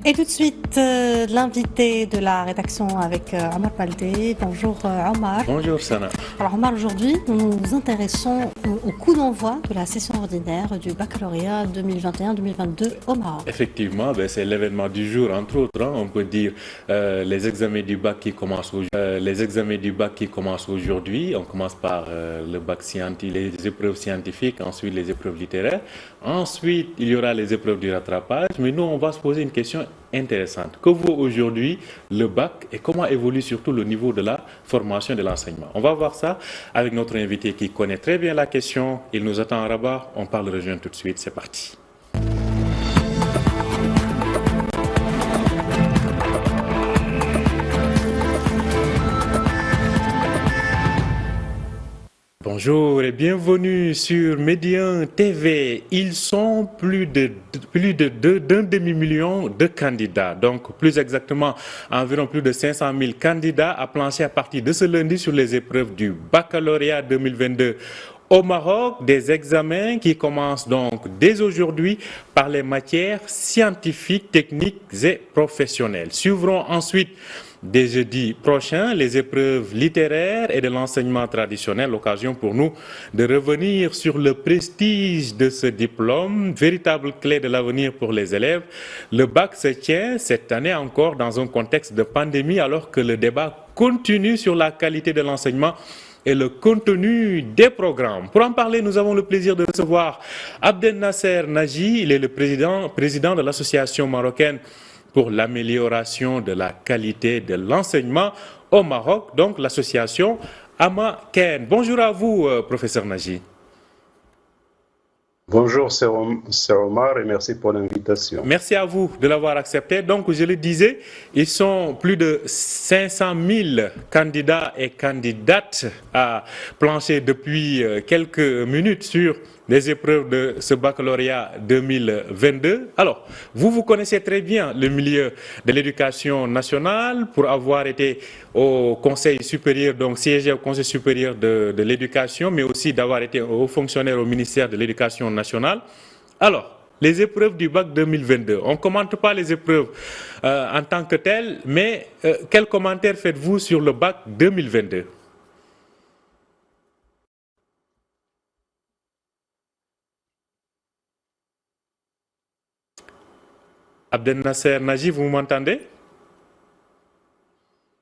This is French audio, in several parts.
Et tout de suite, l'invité de la rédaction avec Omar Baldé. Bonjour Omar. Bonjour Sana. Alors Omar, aujourd'hui, nous nous intéressons au coup d'envoi de la session ordinaire du baccalauréat 2021-2022 au Maroc. Effectivement, c'est l'événement du jour, entre autres. On peut dire les examens du bac qui commencent aujourd'hui. On commence par le bac scientifique, les épreuves scientifiques, ensuite les épreuves littéraires. Ensuite, il y aura les épreuves du rattrapage. Mais nous, on va se poser une question intéressante. Que vaut aujourd'hui le bac et comment évolue surtout le niveau de la formation et de l'enseignement? On va voir ça avec notre invité qui connaît très bien la question. Il nous attend à Rabat. On parle de rejoindre tout de suite. C'est parti. Bonjour et bienvenue sur Médian TV. Ils sont plus d'un demi-million de candidats. Donc, plus exactement, environ plus de 500 000 candidats à plancher à partir de ce lundi sur les épreuves du baccalauréat 2022. Au Maroc, des examens qui commencent donc dès aujourd'hui par les matières scientifiques, techniques et professionnelles. Suivront ensuite dès jeudi prochain les épreuves littéraires et de l'enseignement traditionnel, l'occasion pour nous de revenir sur le prestige de ce diplôme, véritable clé de l'avenir pour les élèves. Le bac se tient cette année encore dans un contexte de pandémie alors que le débat continue sur la qualité de l'enseignement et le contenu des programmes. Pour en parler, nous avons le plaisir de recevoir Abdel Nasser Naji. Il est le président de l'association marocaine pour l'amélioration de la qualité de l'enseignement au Maroc, donc l'association Amaken. Bonjour à vous, professeur Naji. Bonjour, c'est Omar et merci pour l'invitation. Merci à vous de l'avoir accepté. Donc, je le disais, ils sont plus de 500 000 candidats et candidates à plancher depuis quelques minutes sur les épreuves de ce baccalauréat 2022. Alors, vous connaissez très bien le milieu de l'éducation nationale pour avoir été au Conseil supérieur, donc siégé au Conseil supérieur de l'éducation, mais aussi d'avoir été haut fonctionnaire au ministère de l'Éducation nationale. Alors, les épreuves du bac 2022, on ne commente pas les épreuves en tant que telles, mais quel commentaire faites-vous sur le bac 2022? Abdel Nasser Naji, vous m'entendez?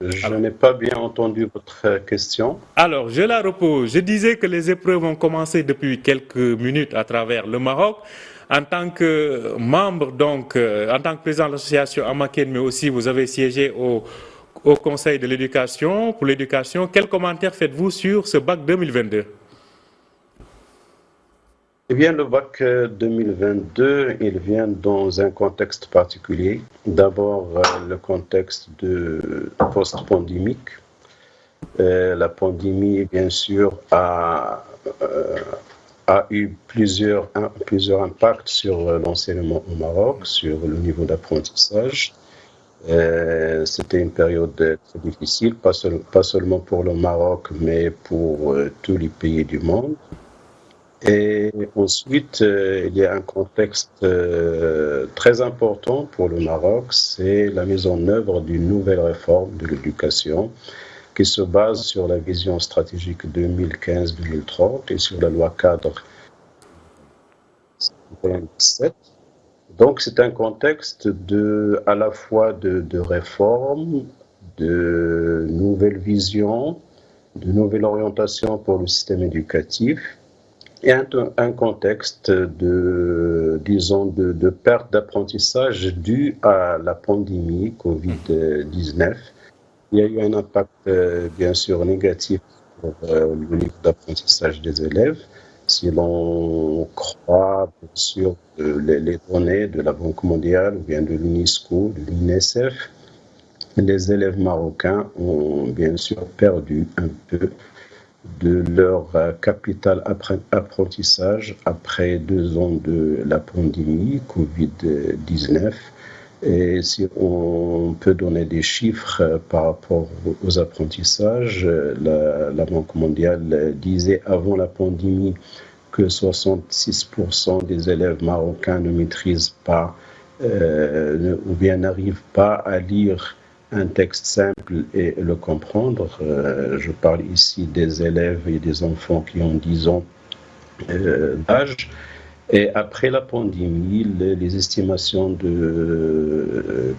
Je n'ai pas bien entendu votre question. Alors, je la repose. Je disais que les épreuves ont commencé depuis quelques minutes à travers le Maroc. En tant que membre, donc, en tant que président de l'association Amaken, mais aussi vous avez siégé au Conseil de l'éducation, pour l'éducation. Quel commentaire faites-vous sur ce bac 2022? Eh bien, le bac 2022, il vient dans un contexte particulier. D'abord, le contexte de post-pandémique. La pandémie, bien sûr, a eu plusieurs impacts sur l'enseignement au Maroc, sur le niveau d'apprentissage. C'était une période très difficile, pas seulement pour le Maroc, mais pour tous les pays du monde. Et ensuite, il y a un contexte très important pour le Maroc, c'est la mise en œuvre d'une nouvelle réforme de l'éducation qui se base sur la vision stratégique 2015-2030 et sur la loi cadre 2017. Donc, c'est un contexte à la fois de réforme, de nouvelles visions, de nouvelles orientations pour le système éducatif, et un contexte de perte d'apprentissage due à la pandémie Covid-19. Il y a eu un impact bien sûr négatif sur le niveau d'apprentissage des élèves. Si l'on croit bien sûr les données de la Banque mondiale ou bien de l'UNESCO, de l'UNICEF, les élèves marocains ont bien sûr perdu un peu de leur capital apprentissage après 2 ans de la pandémie Covid-19. Et si on peut donner des chiffres par rapport aux apprentissages, la Banque mondiale disait avant la pandémie que 66% des élèves marocains ne maîtrisent pas ou bien n'arrivent pas à lire un texte simple et le comprendre. Je parle ici des élèves et des enfants qui ont 10 ans d'âge. Et après la pandémie, les estimations que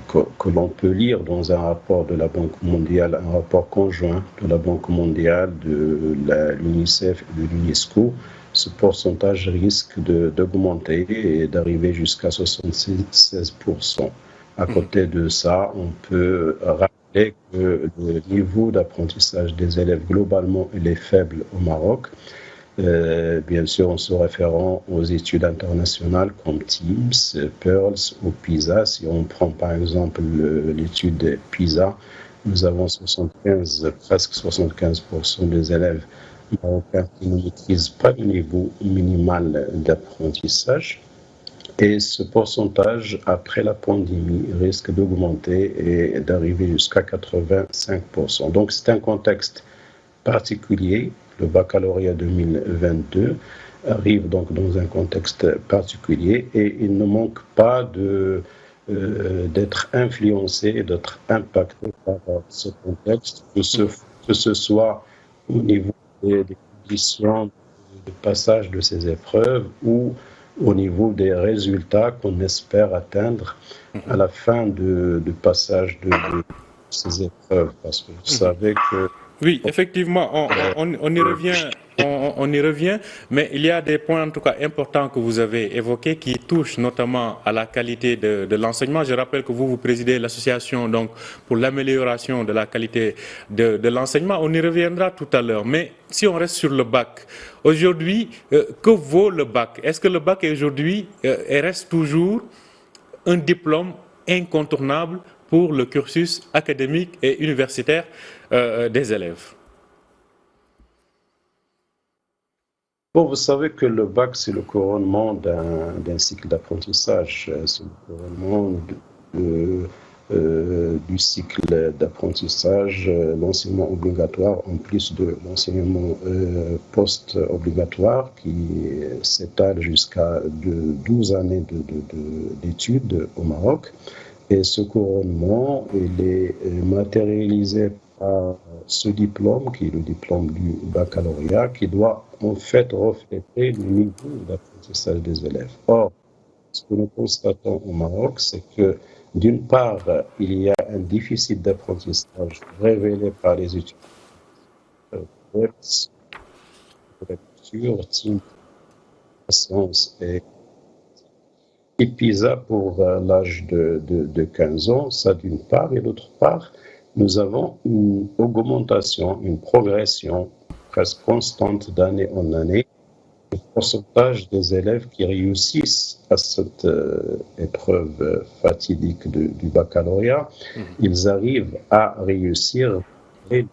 l'on peut lire dans un rapport de la Banque mondiale, un rapport conjoint de la Banque mondiale, de l'UNICEF et de l'UNESCO, ce pourcentage risque d'augmenter et d'arriver jusqu'à 76%. À côté de ça, on peut rappeler que le niveau d'apprentissage des élèves globalement il est faible au Maroc. Bien sûr, en se référant aux études internationales comme TIMSS, PIRLS ou PISA. Si on prend par exemple l'étude PISA, nous avons presque 75% des élèves marocains qui ne maîtrisent pas le niveau minimal d'apprentissage. Et ce pourcentage, après la pandémie, risque d'augmenter et d'arriver jusqu'à 85%. Donc c'est un contexte particulier. Le baccalauréat 2022 arrive donc dans un contexte particulier et il ne manque pas d'être influencé, d'être impacté par ce contexte, que ce soit au niveau des conditions de passage de ces épreuves ou au niveau des résultats qu'on espère atteindre à la fin du passage de ces épreuves. Parce que vous savez que Oui, effectivement, on y revient, on y revient, mais il y a des points en tout cas importants que vous avez évoqués qui touchent notamment à la qualité de l'enseignement. Je rappelle que vous présidez l'association donc pour l'amélioration de la qualité de l'enseignement. On y reviendra tout à l'heure, mais si on reste sur le bac, aujourd'hui, que vaut le bac? Est-ce que le bac aujourd'hui reste toujours un diplôme incontournable pour le cursus académique et universitaire des élèves? Bon, vous savez que le bac, c'est le couronnement d'un cycle d'apprentissage. C'est le couronnement du cycle d'apprentissage, l'enseignement obligatoire, en plus de l'enseignement post-obligatoire qui s'étale jusqu'à 12 années d'études au Maroc. Et ce couronnement, il est matérialisé par ce diplôme, qui est le diplôme du baccalauréat, qui doit en fait refléter le niveau d'apprentissage des élèves. Or, ce que nous constatons au Maroc, c'est que d'une part, il y a un déficit d'apprentissage révélé par les études sur TIMSS et PISA pour l'âge de 15 ans, ça d'une part, et d'autre part, nous avons une augmentation, une progression presque constante d'année en année du pourcentage des élèves qui réussissent à cette épreuve fatidique du baccalauréat. Ils arrivent à réussir le niveau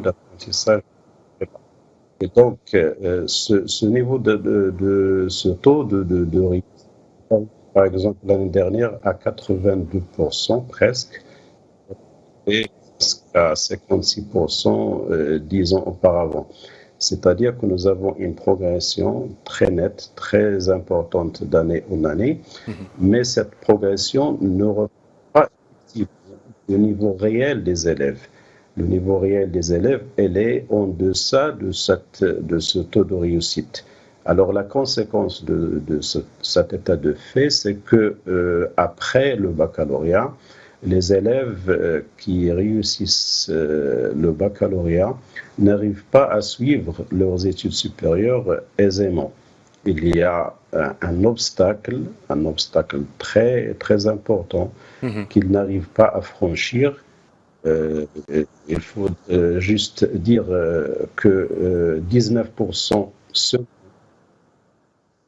d'apprentissage. Et donc, ce niveau ce taux de réussite, par exemple, l'année dernière, à 82% presque, et à 56% 10 ans auparavant. C'est-à-dire que nous avons une progression très nette, très importante d'année en année, mais cette progression ne reflète pas le niveau réel des élèves. Le niveau réel des élèves, elle est en deçà de ce taux de réussite. Alors la conséquence de cet état de fait, c'est que après le baccalauréat, les élèves qui réussissent le baccalauréat n'arrivent pas à suivre leurs études supérieures aisément. Il y a un obstacle très, très important qu'ils n'arrivent pas à franchir. Il faut juste dire que 19%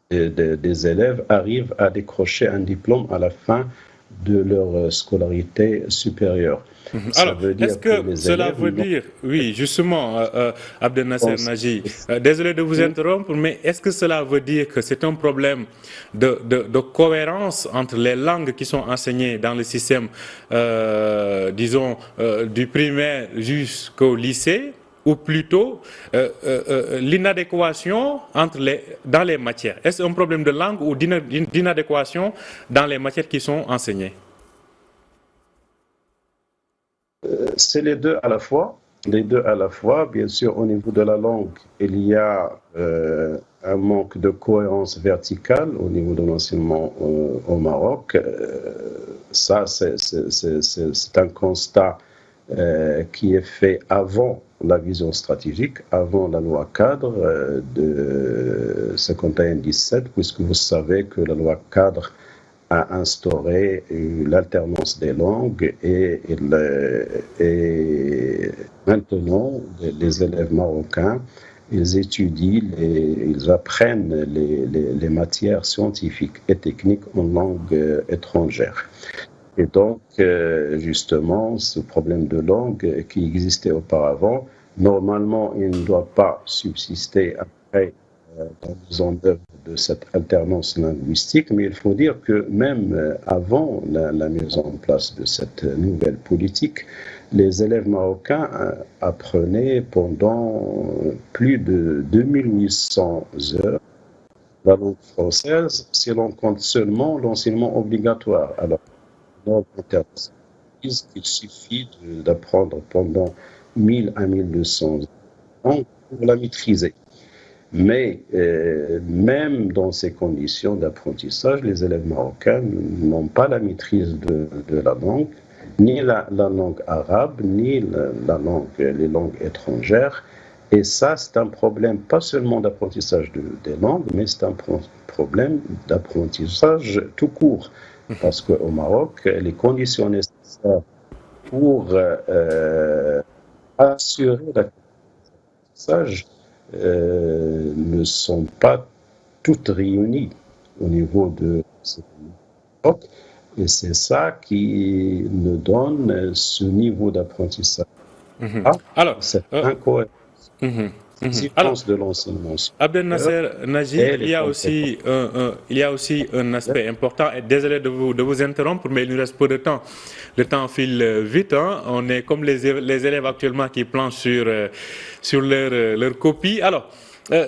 des élèves arrivent à décrocher un diplôme à la fin de leur scolarité supérieure. Alors, est-ce que cela veut dire, oui, justement, Abdel Nasser Naji, désolé de vous interrompre, mais est-ce que cela veut dire que c'est un problème de cohérence entre les langues qui sont enseignées dans le système, disons, du primaire jusqu'au lycée, ou plutôt l'inadéquation dans les matières? Est-ce un problème de langue ou d'inadéquation dans les matières qui sont enseignées? C'est les deux à la fois. Les deux à la fois. Bien sûr, au niveau de la langue, il y a un manque de cohérence verticale au niveau de l'enseignement au Maroc. Ça, c'est un constat qui est fait avant la vision stratégique, avant la loi cadre de 51-17, puisque vous savez que la loi cadre a instauré l'alternance des langues et maintenant les élèves marocains ils étudient, ils apprennent les matières scientifiques et techniques en langue étrangère. Et donc, justement, ce problème de langue qui existait auparavant, normalement, il ne doit pas subsister après dans la mise en œuvre de cette alternance linguistique, mais il faut dire que même avant la mise en place de cette nouvelle politique, les élèves marocains apprenaient pendant plus de 2800 heures la langue française si l'on compte seulement l'enseignement obligatoire. Alors, normes internationales disent qu'il suffit d'apprendre pendant 1000 à 1200 ans pour la maîtriser. Mais même dans ces conditions d'apprentissage, les élèves marocains n'ont pas la maîtrise de la langue, ni la langue arabe, ni les langues étrangères. Et ça, c'est un problème pas seulement d'apprentissage des langues, mais c'est un problème d'apprentissage tout court. Parce qu'au Maroc, les conditions nécessaires pour assurer l'apprentissage ne sont pas toutes réunies au niveau de ce Maroc. Et c'est ça qui nous donne ce niveau d'apprentissage. Alors, cette incohérence. Alors, De l'enseignement. Abdel Nasser Najib, il y a aussi un aspect important, et désolé de vous interrompre, mais il nous reste peu de temps. Le temps file vite, hein. On est comme les élèves actuellement qui planchent sur leur copie. Alors,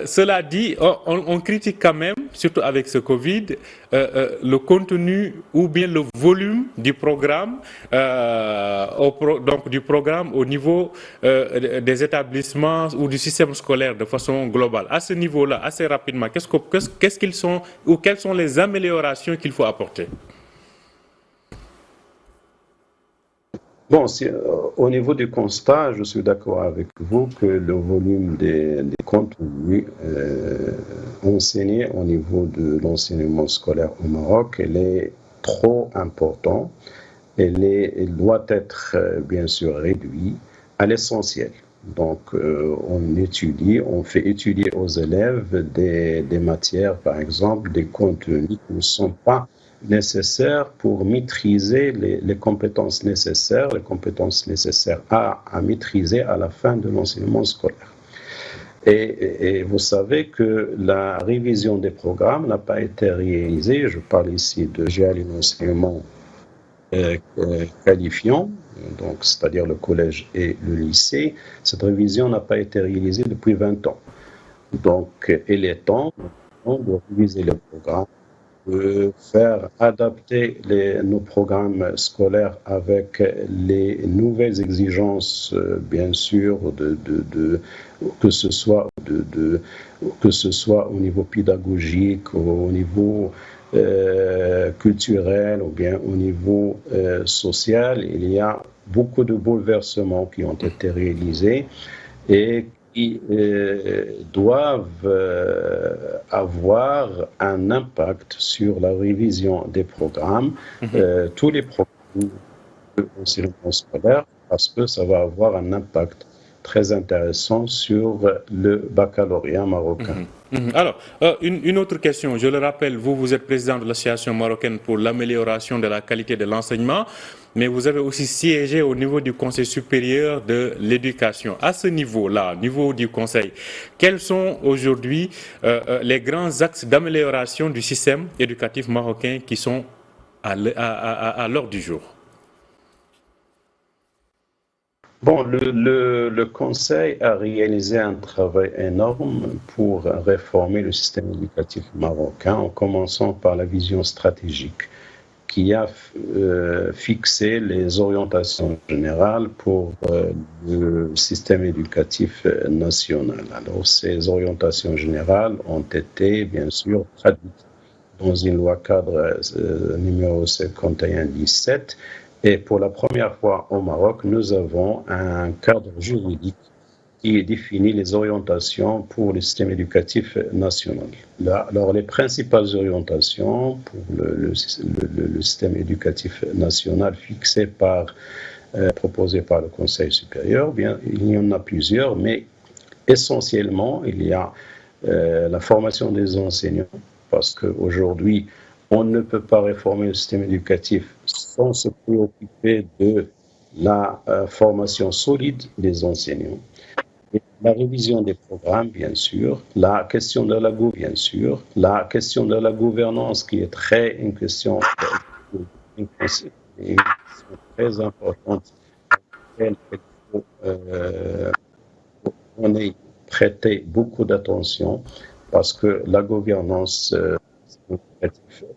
cela dit, on critique quand même, surtout avec ce Covid, le contenu ou bien le volume du programme, donc du programme au niveau des établissements ou du système scolaire de façon globale. À ce niveau-là, assez rapidement, qu'est-ce qu'ils sont ou quelles sont les améliorations qu'il faut apporter? Bon, au niveau du constat, je suis d'accord avec vous que le volume des contenus enseignés au niveau de l'enseignement scolaire au Maroc, il est trop important. Il doit être bien sûr réduit à l'essentiel. Donc, on fait étudier aux élèves des matières, par exemple, des contenus qui ne sont pas nécessaires pour maîtriser les compétences nécessaires à maîtriser à la fin de l'enseignement scolaire. Et vous savez que la révision des programmes n'a pas été réalisée, je parle ici de l'enseignement qualifiant, donc c'est-à-dire le collège et le lycée. Cette révision n'a pas été réalisée depuis 20 ans. Donc, il est temps de réviser le programme, de faire adapter nos programmes scolaires avec les nouvelles exigences, bien sûr, que ce soit au niveau pédagogique, au niveau culturel ou bien au niveau social. Il y a beaucoup de bouleversements qui ont été réalisés et qui doivent avoir un impact sur la révision des programmes, tous les programmes de l'enseignement scolaire, parce que ça va avoir un impact très intéressant sur le baccalauréat marocain. Alors, une autre question. Je le rappelle, vous êtes président de l'Association marocaine pour l'amélioration de la qualité de l'enseignement, mais vous avez aussi siégé au niveau du Conseil supérieur de l'éducation. À ce niveau-là, au niveau du Conseil, quels sont aujourd'hui les grands axes d'amélioration du système éducatif marocain qui sont à l'ordre du jour? Bon, le Conseil a réalisé un travail énorme pour réformer le système éducatif marocain, en commençant par la vision stratégique qui a fixé les orientations générales pour le système éducatif national. Alors, ces orientations générales ont été, bien sûr, traduites dans une loi cadre numéro 5117. Et pour la première fois au Maroc, nous avons un cadre juridique qui définit les orientations pour le système éducatif national. Alors, les principales orientations pour le système éducatif national proposées par le Conseil supérieur, bien, il y en a plusieurs, mais essentiellement, il y a la formation des enseignants, parce qu'aujourd'hui, on ne peut pas réformer le système éducatif sans se préoccuper de la formation solide des enseignants. Et la révision des programmes, bien sûr, la question de la gouvernance qui est une question très importante à laquelle il faut on ait prêté beaucoup d'attention parce que la gouvernance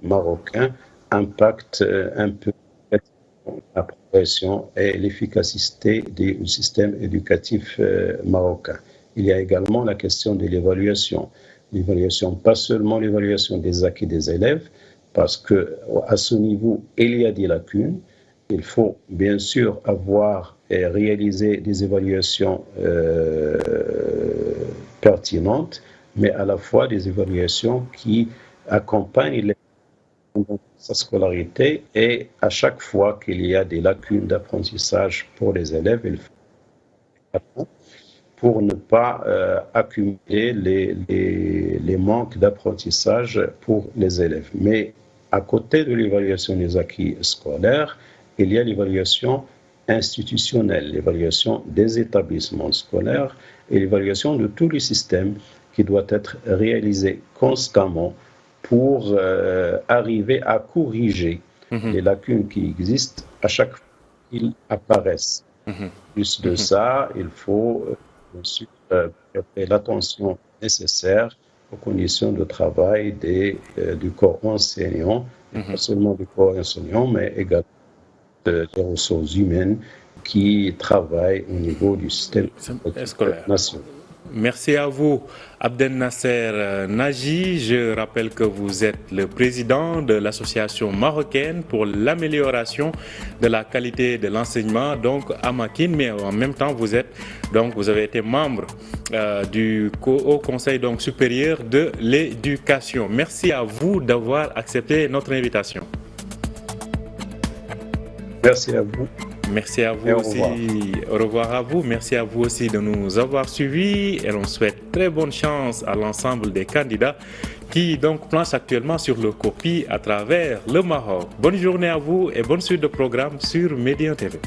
marocain impacte un peu la progression et l'efficacité du système éducatif marocain. Il y a également la question de l'évaluation. L'évaluation, pas seulement l'évaluation des acquis des élèves, parce qu'à ce niveau, il y a des lacunes. Il faut bien sûr avoir et réaliser des évaluations pertinentes, mais à la fois des évaluations qui accompagnent sa scolarité, et à chaque fois qu'il y a des lacunes d'apprentissage pour les élèves, il faut pour ne pas accumuler les manques d'apprentissage pour les élèves. Mais à côté de l'évaluation des acquis scolaires, il y a l'évaluation institutionnelle, l'évaluation des établissements scolaires et l'évaluation de tout le système qui doit être réalisé constamment pour arriver à corriger les lacunes qui existent à chaque fois qu'ils apparaissent. Plus de ça, il faut ensuite prêter l'attention nécessaire aux conditions de travail du corps enseignant, pas seulement du corps enseignant, mais également des ressources humaines qui travaillent au niveau du système scolaire national. Merci à vous, Abdel Nasser Naji. Je rappelle que vous êtes le président de l'association marocaine pour l'amélioration de la qualité de l'enseignement, donc Amakin, mais en même temps vous avez été membre du Haut Conseil donc supérieur de l'éducation. Merci à vous d'avoir accepté notre invitation. Merci à vous. Merci à vous aussi. Au revoir à vous. Merci à vous aussi de nous avoir suivis et on souhaite très bonne chance à l'ensemble des candidats qui donc planchent actuellement sur le COPI à travers le Maroc. Bonne journée à vous et bonne suite de programme sur Médien TV.